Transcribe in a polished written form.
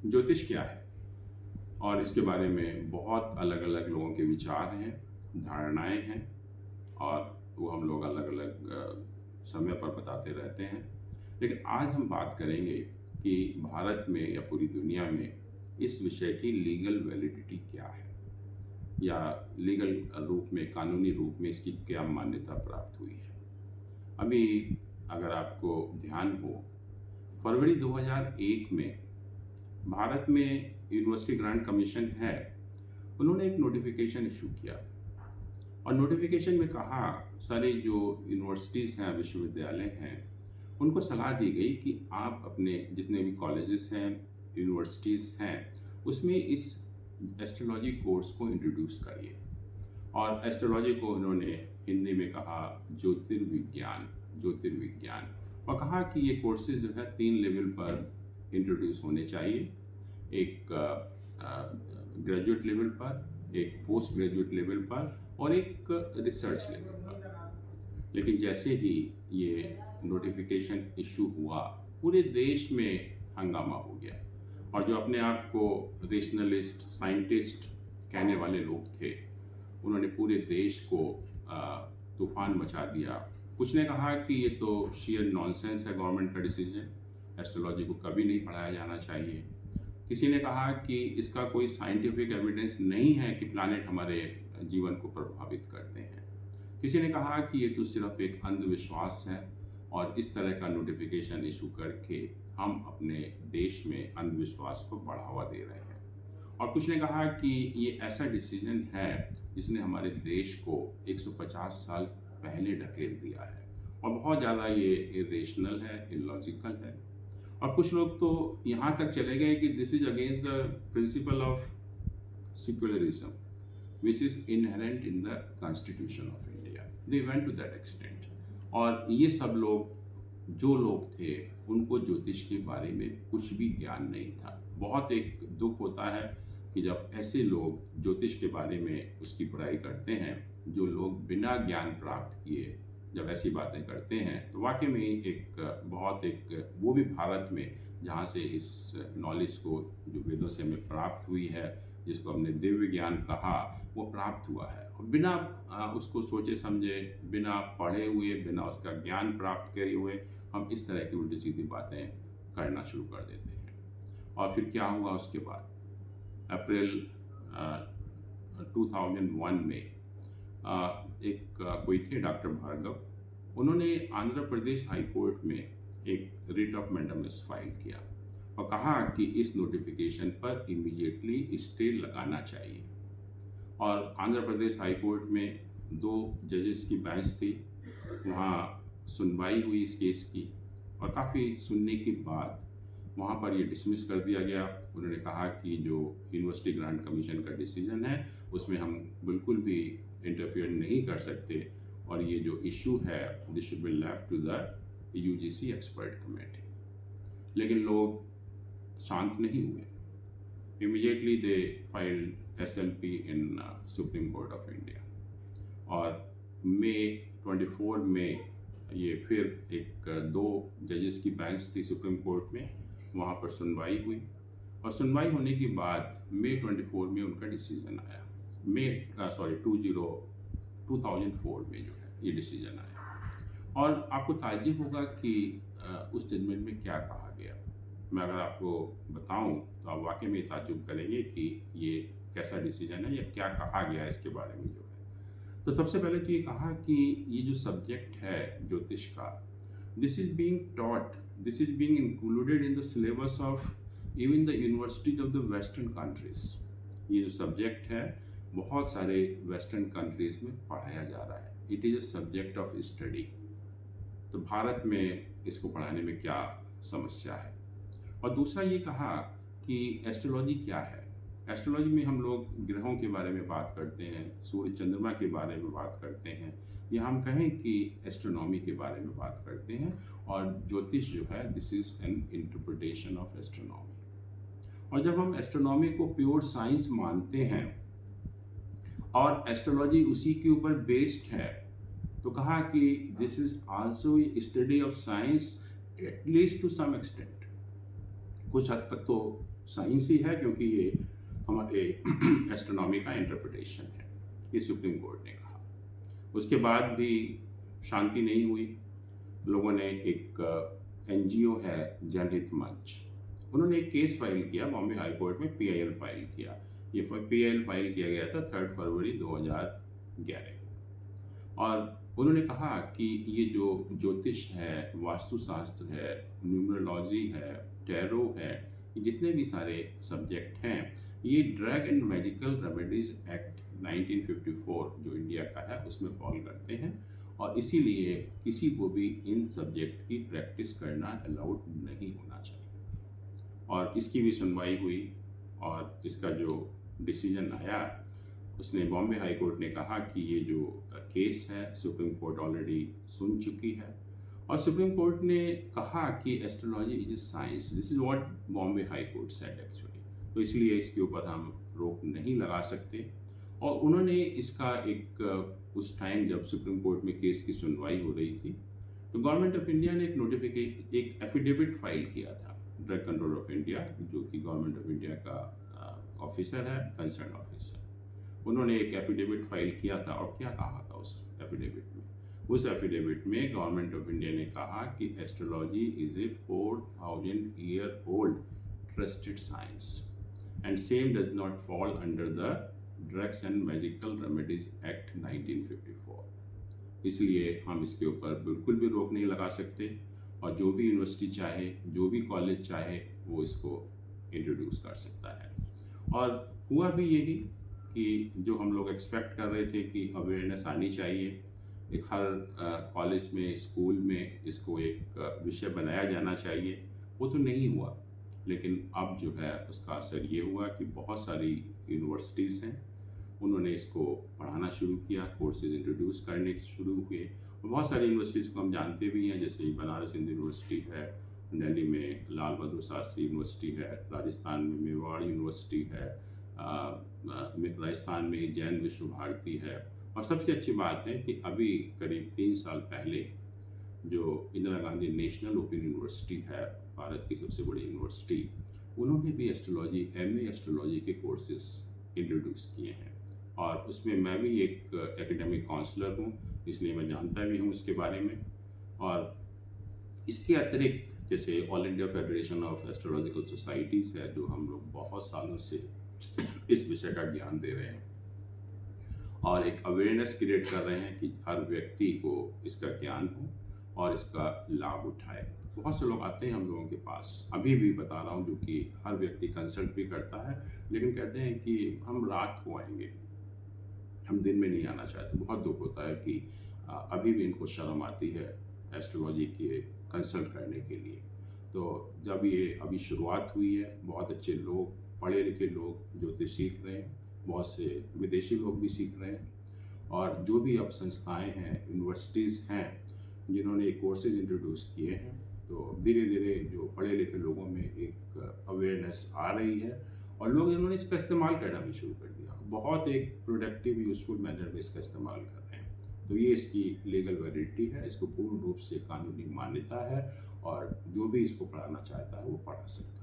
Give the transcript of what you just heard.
ज्योतिष क्या है और इसके बारे में बहुत अलग अलग लोगों के विचार हैं, धारणाएं हैं और वो हम लोग अलग अलग समय पर बताते रहते हैं। लेकिन आज हम बात करेंगे कि भारत में या पूरी दुनिया में इस विषय की लीगल वैलिडिटी क्या है या लीगल रूप में, कानूनी रूप में इसकी क्या मान्यता प्राप्त हुई है। अभी अगर आपको ध्यान हो, फरवरी 2001 में भारत में यूनिवर्सिटी ग्रांट कमीशन है, उन्होंने एक नोटिफिकेशन इशू किया और नोटिफिकेशन में कहा सारे जो यूनिवर्सिटीज़ हैं, विश्वविद्यालय हैं, उनको सलाह दी गई कि आप अपने जितने भी कॉलेजेस हैं, यूनिवर्सिटीज़ हैं, उसमें इस एस्ट्रोलॉजी कोर्स को इंट्रोड्यूस करिए। और एस्ट्रोलॉजी को उन्होंने हिंदी में कहा ज्योतिर्विज्ञान, ज्योतिर्विज्ञान, और कहा कि ये कोर्सेज जो है 3 लेवल पर इंट्रोड्यूस होने चाहिए। एक ग्रेजुएट लेवल पर, एक पोस्ट ग्रेजुएट लेवल पर और एक रिसर्च लेवल पर। लेकिन जैसे ही ये नोटिफिकेशन इशू हुआ, पूरे देश में हंगामा हो गया और जो अपने आप को रेशनलिस्ट, साइंटिस्ट कहने वाले लोग थे, उन्होंने पूरे देश को तूफान मचा दिया। कुछ ने कहा कि ये तो शेयर नॉनसेंस है, गवर्नमेंट का डिसीजन, एस्ट्रोलॉजी को कभी नहीं पढ़ाया जाना चाहिए। किसी ने कहा कि इसका कोई साइंटिफिक एविडेंस नहीं है कि प्लैनेट हमारे जीवन को प्रभावित करते हैं। किसी ने कहा कि ये तो सिर्फ एक अंधविश्वास है और इस तरह का नोटिफिकेशन इशू करके हम अपने देश में अंधविश्वास को बढ़ावा दे रहे हैं। और कुछ ने कहा कि ये ऐसा डिसीजन है जिसने हमारे देश को 150 साल पहले ढकेल दिया है और बहुत ज़्यादा ये इरेशनल है, इलॉजिकल है। और कुछ लोग तो यहाँ तक चले गए कि this is against the principle of secularism which is inherent in the constitution of India. They went to that extent. और ये सब लोग, जो लोग थे, उनको ज्योतिष के बारे में कुछ भी ज्ञान नहीं था। बहुत एक दुख होता है कि जब ऐसे लोग ज्योतिष के बारे में उसकी बुराई करते हैं, जो लोग बिना ज्ञान प्राप्त किए जब ऐसी बातें करते हैं, तो वाकई में एक बहुत एक वो भी भारत में जहाँ से इस नॉलेज को जो वेदों से हमें प्राप्त हुई है, जिसको हमने दिव्य ज्ञान कहा, वो प्राप्त हुआ है और बिना उसको सोचे समझे, बिना पढ़े हुए, बिना उसका ज्ञान प्राप्त करे हुए हम इस तरह की उल्टी सीधी बातें करना शुरू कर देते हैं। और फिर क्या हुआ उसके बाद? अप्रैल 2001 में कोई थे डॉक्टर भार्गव, उन्होंने आंध्र प्रदेश हाई कोर्ट में एक रिट ऑफ मैंडेमस फाइल किया और कहा कि इस नोटिफिकेशन पर इमीडिएटली स्टे लगाना चाहिए। और आंध्र प्रदेश हाई कोर्ट में 2 जजेस की बेंच थी, वहाँ सुनवाई हुई इस केस की और काफ़ी सुनने के बाद वहाँ पर ये डिसमिस कर दिया गया। उन्होंने कहा कि जो यूनिवर्सिटी ग्रांट कमीशन का डिसीजन है उसमें हम बिल्कुल भी इंटरफेयर नहीं कर सकते और ये जो इशू है this should be left to the UGC expert committee. लेकिन लोग शांत नहीं हुए। Immediately they filed SLP in Supreme Court of India और मई 24 में ये फिर एक 2 जजेस की बेंच थी सुप्रीम कोर्ट में, वहाँ पर सुनवाई हुई और सुनवाई होने के बाद मई 24 में उनका डिसीजन आया। 2004 में जो है ये डिसीजन आया। और आपको ताज्जुब होगा कि उस जजमेंट में क्या कहा गया। मैं अगर आपको बताऊं तो आप वाकई में ताज्जुब करेंगे कि ये कैसा डिसीजन है या क्या कहा गया इसके बारे में जो है। तो सबसे पहले तो ये कहा कि ये जो सब्जेक्ट है ज्योतिष का, this is being taught, this is being included in the syllabus of even the universities of the western countries. ये जो सब्जेक्ट है बहुत सारे वेस्टर्न कंट्रीज में पढ़ाया जा रहा है। It is a subject of study. तो भारत में इसको पढ़ाने में क्या समस्या है? और दूसरा ये कहा कि एस्ट्रोलॉजी क्या है। एस्ट्रोलॉजी में हम लोग ग्रहों के बारे में बात करते हैं, सूर्य चंद्रमा के बारे में बात करते हैं, या हम कहें कि एस्ट्रोनॉमी के बारे में बात करते हैं। और ज्योतिष जो है this is an interpretation of astronomy. और जब हम एस्ट्रोनॉमी को प्योर साइंस मानते हैं और एस्ट्रोलॉजी उसी के ऊपर बेस्ड है, तो कहा कि this is also a study of science at least to some extent. कुछ हद तक तो साइंस ही है, क्योंकि ये हमारे एस्ट्रोनॉमी का इंटरप्रिटेशन है, ये सुप्रीम कोर्ट ने कहा। उसके बाद भी शांति नहीं हुई। लोगों ने एक एनजीओ है जनहित मंच, उन्होंने एक केस फाइल किया बॉम्बे हाई कोर्ट में, पीआईएल फाइल किया। ये पीआईएल फाइल किया गया था 3 फरवरी 2011 को। और उन्होंने कहा कि ये जो ज्योतिष है, वास्तुशास्त्र है, न्यूमरोलॉजी है, टैरो है, ये जितने भी सारे सब्जेक्ट हैं, ये drug and magical remedies act 1954 जो इंडिया का है उसमें फॉल करते हैं, और इसीलिए किसी को भी इन सब्जेक्ट की प्रैक्टिस करना अलाउड नहीं होना चाहिए। और इसकी भी सुनवाई हुई, और इसका जो डिसीजन आया, उसने बॉम्बे हाई कोर्ट ने कहा कि ये जो केस है सुप्रीम कोर्ट ऑलरेडी सुन चुकी है, और सुप्रीम कोर्ट ने कहा कि astrology is a science, this is what Bombay high court said actually, तो इसलिए इसके ऊपर हम रोक नहीं लगा सकते। और उन्होंने इसका एक उस टाइम जब सुप्रीम कोर्ट में केस की सुनवाई हो रही थी, तो गवर्नमेंट ऑफ इंडिया ने एक एफिडेविट फाइल किया था, ड्रग कंट्रोल ऑफ इंडिया जो कि गवर्नमेंट ऑफ इंडिया का ऑफिसर है, कंसर्न ऑफिसर, उन्होंने एक एफिडेविट फाइल किया था। और क्या कहा था उस एफिडेविट में? उस एफिडेविट में गवर्नमेंट ऑफ इंडिया ने कहा कि astrology is a 4000 year old trusted science and same does not fall under the drugs and magical remedies act 1954। इसलिए हम इसके ऊपर बिल्कुल भी रोक नहीं लगा सकते, और जो भी यूनिवर्सिटी चाहे, जो भी कॉलेज चाहे, वो इसको इंट्रोड्यूस कर सकता है। और हुआ भी यही कि जो हम लोग एक्सपेक्ट कर रहे थे कि अवेयरनेस आनी चाहिए, एक हर कॉलेज में, स्कूल में इसको एक विषय बनाया जाना चाहिए, वो तो नहीं हुआ। लेकिन अब जो है उसका असर ये हुआ कि बहुत सारी यूनिवर्सिटीज़ हैं, उन्होंने इसको पढ़ाना शुरू किया, कोर्सेज इंट्रोड्यूस करने शुरू हुए। और बहुत सारी यूनिवर्सिटीज़ को हम जानते भी हैं, जैसे बनारस हिंदू यूनिवर्सिटी है, दिल्ली में लाल बहादुर शास्त्री यूनिवर्सिटी है, राजस्थान में मेवाड़ यूनिवर्सिटी है, राजस्थान में जैन विश्व भारती है। और सबसे अच्छी बात है कि अभी करीब 3 साल पहले जो Indira Gandhi national open university है, भारत की सबसे बड़ी यूनिवर्सिटी, उन्होंने भी एस्ट्रोलॉजी, एमए एस्ट्रोलॉजी के कोर्सेज इंट्रोड्यूस किए हैं। और उसमें मैं भी एक एकेडमिक काउंसलर हूँ, इसलिए मैं जानता भी हूँ इसके बारे में। और इसके अतिरिक्त जैसे all India federation of astrological societies है, जो हम लोग बहुत सालों से इस विषय का ज्ञान दे रहे हैं और एक अवेयरनेस क्रिएट कर रहे हैं कि हर व्यक्ति को इसका ज्ञान हो और इसका लाभ उठाए। बहुत से लोग आते हैं हम लोगों के पास, अभी भी बता रहा हूँ, जो कि हर व्यक्ति कंसल्ट भी करता है, लेकिन कहते हैं कि हम रात को आएंगे, हम दिन में नहीं आना चाहते। बहुत दुख होता है कि अभी भी इनको शर्म आती है एस्ट्रोलॉजी के कंसल्ट करने के लिए। तो जब ये अभी शुरुआत हुई है, बहुत अच्छे लोग, पढ़े लिखे लोग ज्योतिष सीख रहे हैं, बहुत से विदेशी लोग भी सीख रहे हैं, और जो भी अब संस्थाएं हैं, यूनिवर्सिटीज़ हैं जिन्होंने कोर्सेज इंट्रोड्यूस किए हैं, तो धीरे धीरे जो पढ़े लिखे लोगों में एक अवेयरनेस आ रही है और लोग इन्होंने इसका इस्तेमाल करना भी शुरू कर दिया। बहुत एक प्रोडक्टिव यूज़फुल मैनर में इसका इस्तेमाल कर रहे हैं। तो ये इसकी लीगल वैलिडिटी है, इसको पूर्ण रूप से कानूनी मान्यता है, और जो भी इसको पढ़ाना चाहता है वो पढ़ा सकता है।